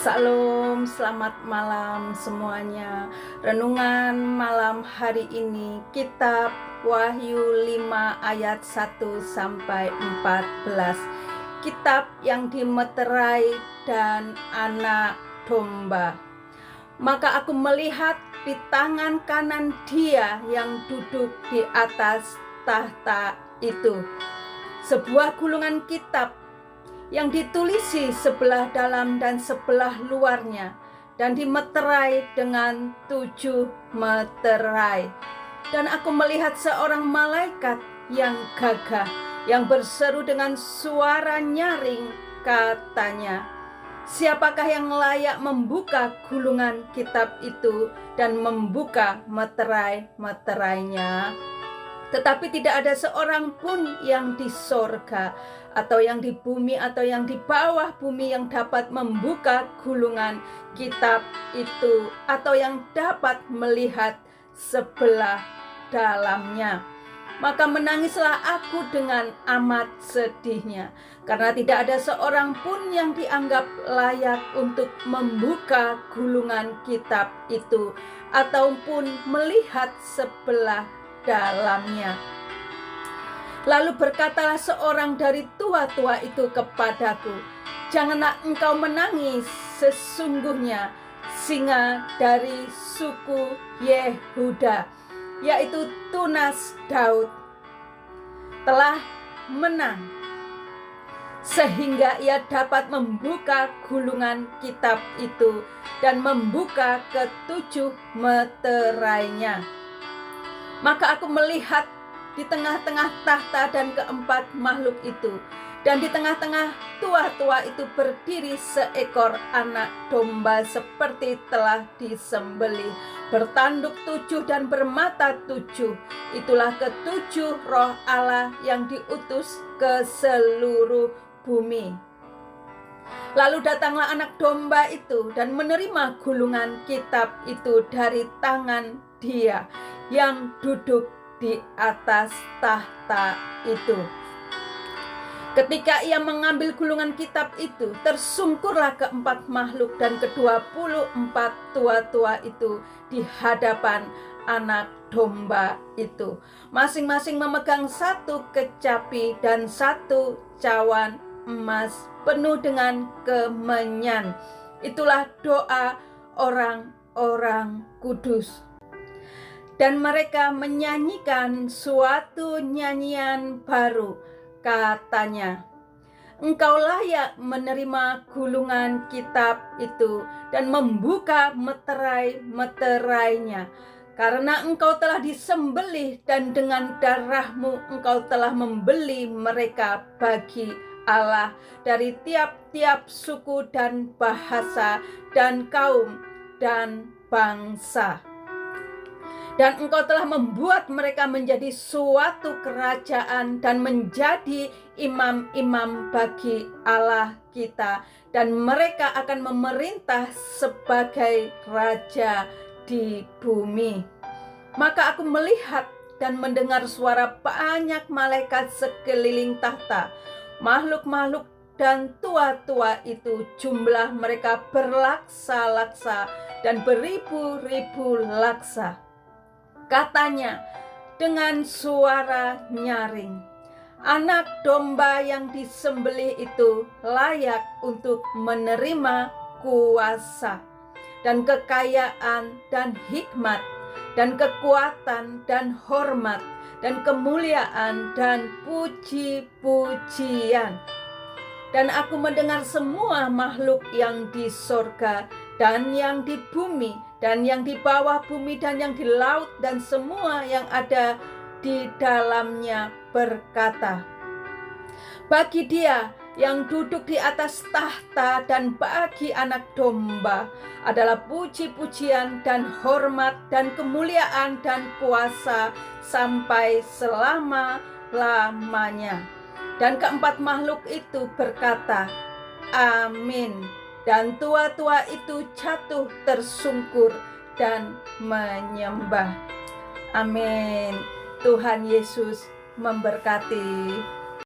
Salam, selamat malam semuanya. Renungan malam hari ini kitab Wahyu 5 ayat 1 sampai 14. Kitab yang dimeterai dan anak domba. Maka aku melihat di tangan kanan Dia yang duduk di atas tahta itu sebuah gulungan kitab yang ditulisi sebelah dalam dan sebelah luarnya, dan dimeterai dengan 7 meterai. Dan aku melihat seorang malaikat yang gagah, yang berseru dengan suara nyaring, katanya, "Siapakah yang layak membuka gulungan kitab itu dan membuka meterai-meterainya?" Tetapi tidak ada seorang pun yang di sorga, atau yang di bumi, atau yang di bawah bumi yang dapat membuka gulungan kitab itu, atau yang dapat melihat sebelah dalamnya. Maka menangislah aku dengan amat sedihnya, karena tidak ada seorang pun yang dianggap layak untuk membuka gulungan kitab itu, ataupun melihat sebelah dalamnya. Lalu berkatalah seorang dari tua-tua itu kepadaku, "Janganlah engkau menangis, sesungguhnya singa dari suku Yehuda, yaitu tunas Daud, telah menang, sehingga ia dapat membuka gulungan kitab itu dan membuka ke-7 meterainya." Maka aku melihat di tengah-tengah tahta dan keempat makhluk itu, dan di tengah-tengah tua-tua itu berdiri seekor anak domba seperti telah disembelih, bertanduk 7 dan bermata 7. Itulah ke-7 roh Allah yang diutus ke seluruh bumi. Lalu datanglah anak domba itu dan menerima gulungan kitab itu dari tangan Dia yang duduk di atas tahta itu. Ketika ia mengambil gulungan kitab itu, tersungkurlah keempat makhluk dan ke-24 tua-tua itu di hadapan anak domba itu, masing-masing memegang 1 kecapi dan 1 cawan emas penuh dengan kemenyan. Itulah doa orang-orang kudus. Dan mereka menyanyikan suatu nyanyian baru, katanya, "Engkau layak menerima gulungan kitab itu dan membuka meterai-meterainya, karena engkau telah disembelih dan dengan darahmu engkau telah membeli mereka bagi Allah dari tiap-tiap suku dan bahasa dan kaum dan bangsa. Dan engkau telah membuat mereka menjadi suatu kerajaan dan menjadi imam-imam bagi Allah kita, dan mereka akan memerintah sebagai raja di bumi." Maka aku melihat dan mendengar suara banyak malaikat sekeliling tahta, makhluk-makhluk dan tua-tua itu, jumlah mereka berlaksa-laksa dan beribu-ribu laksa. Katanya dengan suara nyaring, "Anak domba yang disembelih itu layak untuk menerima kuasa dan kekayaan dan hikmat dan kekuatan dan hormat dan kemuliaan dan puji-pujian." Dan aku mendengar semua makhluk yang di sorga dan yang di bumi dan yang di bawah bumi dan yang di laut dan semua yang ada di dalamnya berkata, "Bagi Dia yang duduk di atas tahta dan bagi anak domba adalah puji-pujian dan hormat dan kemuliaan dan kuasa sampai selama-lamanya." Dan keempat makhluk itu berkata, "Amin." Dan tua-tua itu jatuh tersungkur dan menyembah. Amin. Tuhan Yesus memberkati.